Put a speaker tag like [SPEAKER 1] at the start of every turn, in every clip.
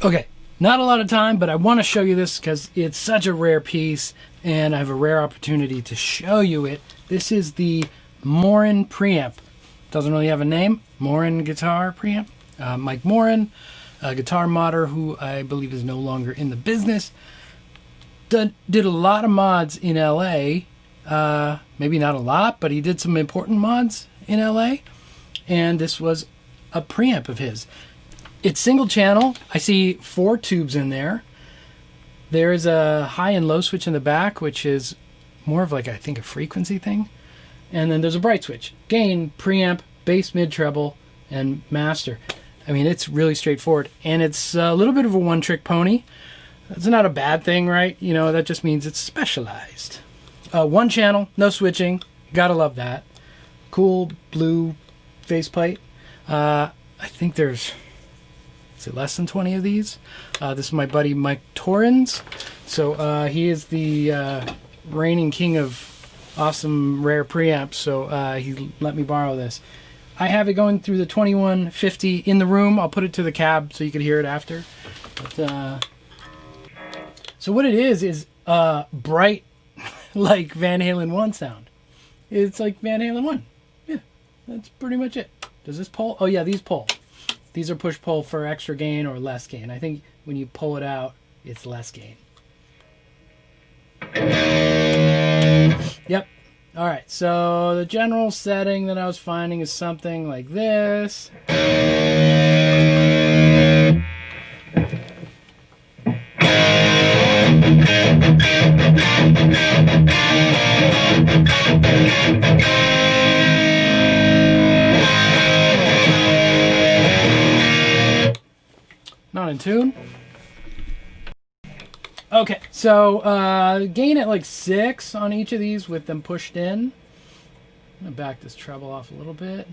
[SPEAKER 1] Okay, not a lot of time, but I want to show you this because it's such a rare piece and I have a rare opportunity to show you it. This is the Morin Preamp. Doesn't really have a name. Morin guitar preamp. Mike Morin, a guitar modder who I believe is no longer in the business. Did a lot of mods in LA. Maybe not a lot, but he did some important mods in LA. And this was a preamp of his. It's single channel. I see 4 tubes in there. There is a high and low switch in the back, which is more of like, I think, a frequency thing. And then there's a bright switch. Gain, preamp, bass, mid, treble, and master. I mean, it's really straightforward. And it's a little bit of a one-trick pony. That's not a bad thing, right? You know, that just means it's specialized. One channel, no switching. Gotta love that. Cool blue faceplate. I think there's, is it less than 20 of these? This is my buddy Mike Torrens. So he is the reigning king of awesome rare preamps. So he let me borrow this. I have it going through the 2150 in the room. I'll put it to the cab so you can hear it after. But, so what it is bright, like Van Halen 1 sound. It's like Van Halen 1. Yeah, that's pretty much it. Does this pull? Oh yeah, these pull. These are push-pull for extra gain or less gain. I think when you pull it out, it's less gain. Yep. All right, so the general setting that I was finding is something like this. Not in tune. Okay, so gain at like 6 on each of these with them pushed in. I'm gonna back this treble off a little bit.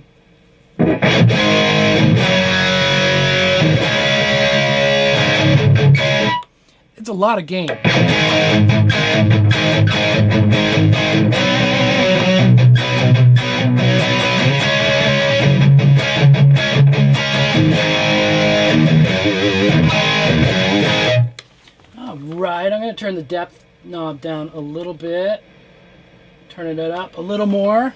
[SPEAKER 1] It's a lot of gain. Right, I'm going to turn the depth knob down a little bit. Turn it up a little more.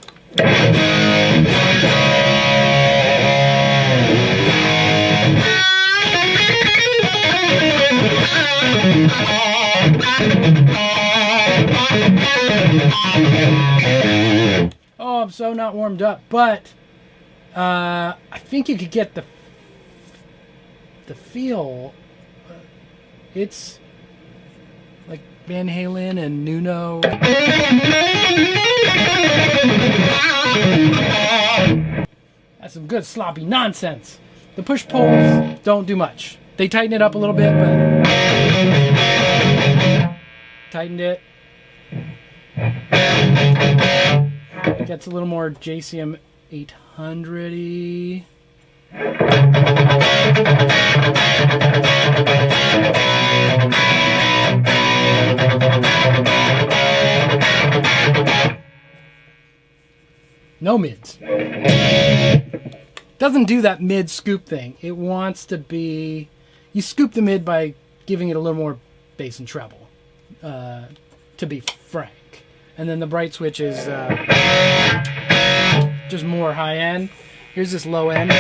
[SPEAKER 1] Oh, I'm so not warmed up, but I think you could get the feel. It's like Van Halen and Nuno. That's some good sloppy nonsense. The push-pulls don't do much. They tighten it up a little bit, but tightened it. It gets a little more JCM 800-y. No mids. Doesn't do that mid scoop thing. It wants to be... You scoop the mid by giving it a little more bass and treble, to be frank. And then the bright switch is just more high end. Here's this low end.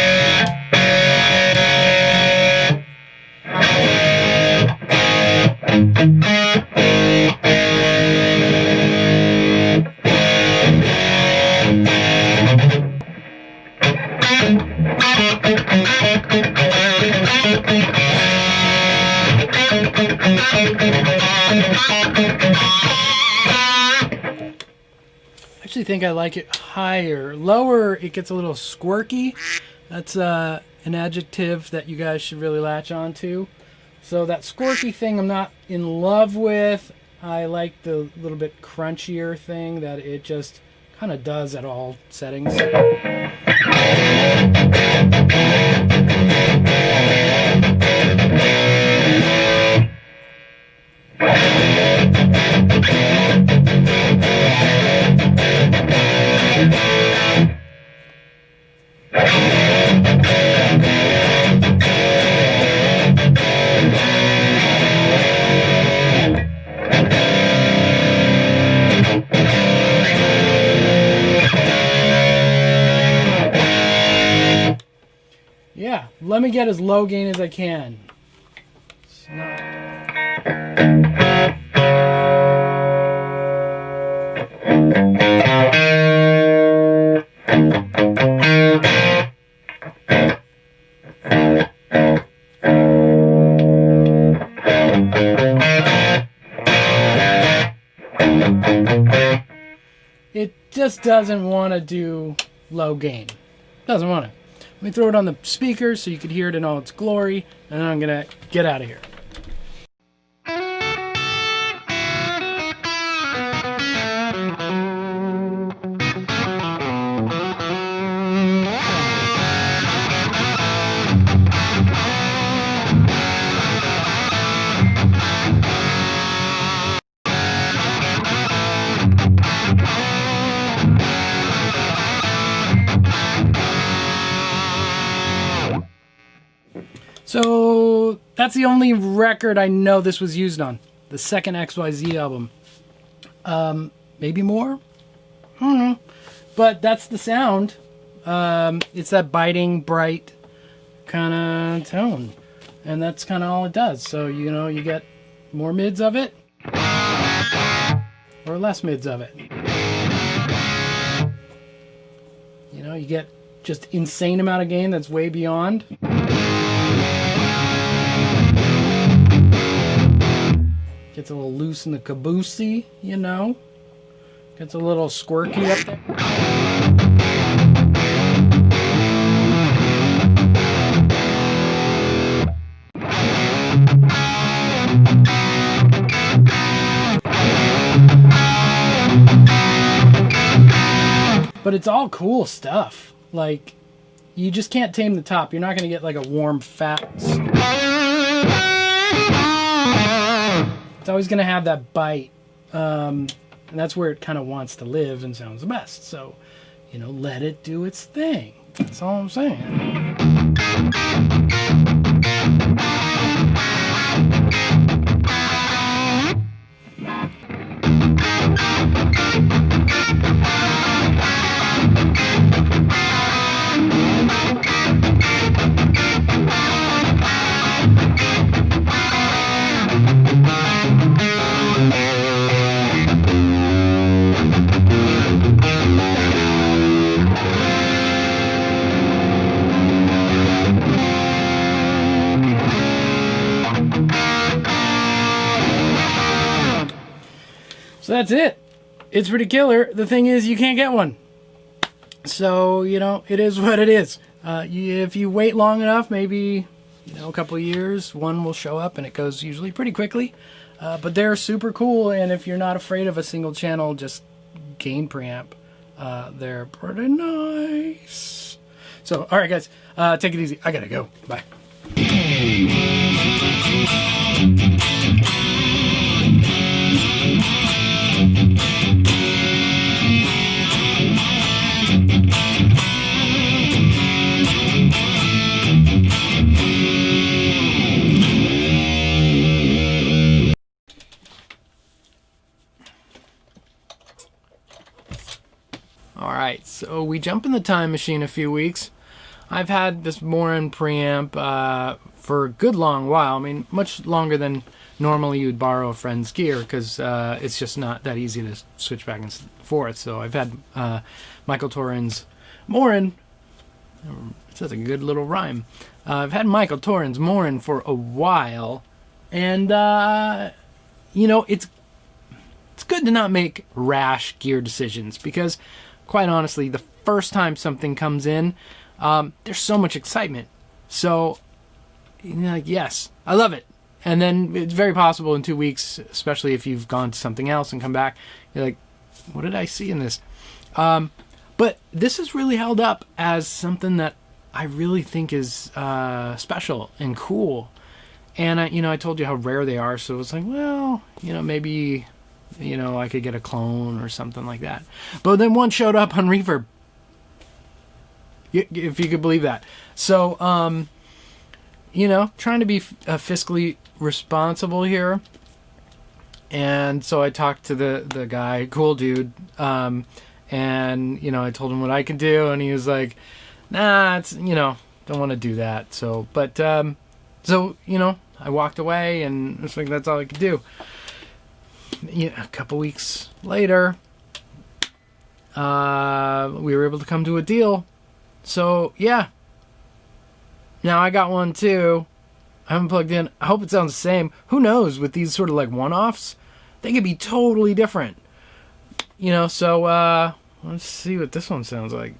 [SPEAKER 1] I actually think I like it higher. Lower, it gets a little squirky. That's an adjective that you guys should really latch on to. So that squirky thing I'm not in love with. I like the little bit crunchier thing that it just kind of does at all settings. let me get as low gain as I can. It's not... It just doesn't want to do low gain. Doesn't want to. Let me throw it on the speaker so you can hear it in all its glory, and then I'm going to get out of here. So that's the only record I know this was used on. The second XYZ album. Maybe more? I don't know. But that's the sound. It's that biting, bright kind of tone. And that's kind of all it does. So, you know, you get more mids of it. Or less mids of it. You know, you get just insane amount of gain that's way beyond. Gets a little loose in the caboosey, you know. Gets a little squirky up there. But it's all cool stuff. Like, you just can't tame the top. You're not going to get like a warm, fat... It's always going to have that bite, and that's where it kind of wants to live and sounds the best. So, you know, let it do its thing. That's all I'm saying. So that's it. It's pretty killer. The thing is, you can't get one. So, you know, it is what it is. If you wait long enough, maybe, you know, a couple of years, one will show up, and it goes usually pretty quickly. But they're super cool, and if you're not afraid of a single channel, just gain preamp. They're pretty nice. So, all right, guys, take it easy. I gotta go. Bye. Alright, so we jump in the time machine a few weeks. I've had this Morin preamp for a good long while. I mean, much longer than normally you'd borrow a friend's gear, because it's just not that easy to switch back and forth. So I've had Michael Torin's Morin. It's a good little rhyme. I've had Michael Torin's Morin for a while, and you know, it's good to not make rash gear decisions, because quite honestly, the first time something comes in, there's so much excitement. So, you're like, yes, I love it. And then it's very possible in 2 weeks, especially if you've gone to something else and come back, you're like, what did I see in this? But this has really held up as something that I really think is special and cool. And I told you how rare they are, so it's like, well, you know, maybe, you know, I could get a clone or something like that. But then one showed up on Reverb, if you could believe that. So, you know, trying to be fiscally responsible here. And so I talked to the guy, cool dude, and, you know, I told him what I could do, and he was like, nah, it's, you know, don't want to do that. So, but so you know, I walked away, and it's like that's all I could do. Yeah, a couple weeks later, we were able to come to a deal. So yeah, now I got one too. I haven't plugged in. I hope it sounds the same. Who knows? With these sort of like one-offs, they could be totally different. You know, so let's see what this one sounds like.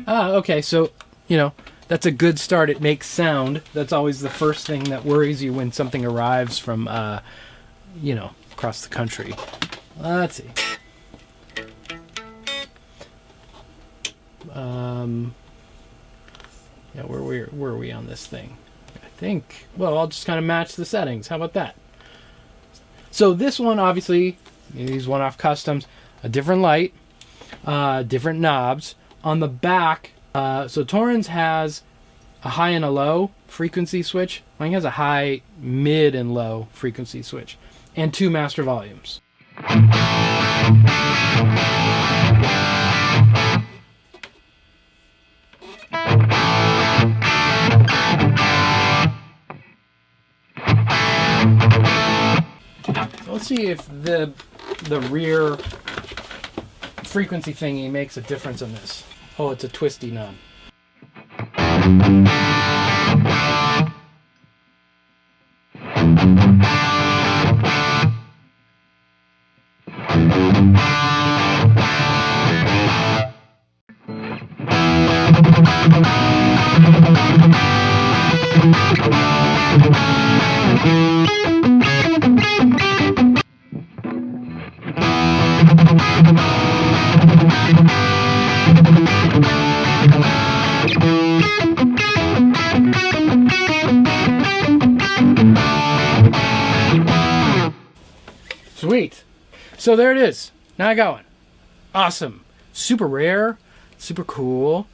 [SPEAKER 1] Okay, so, you know, that's a good start. It makes sound. That's always the first thing that worries you when something arrives from, you know, across the country. Let's see. Yeah, where are we on this thing? I think, well, I'll just kind of match the settings. How about that? So this one, obviously, these one-off customs, a different light, different knobs. On the back, so Torrens has a high and a low frequency switch. Mine has a high, mid, and low frequency switch. And 2 master volumes. Let's see if the rear frequency thingy makes a difference in this. Oh, it's a twisty knob. Sweet. So there it is. Now I got one. Awesome. Super rare. Super cool.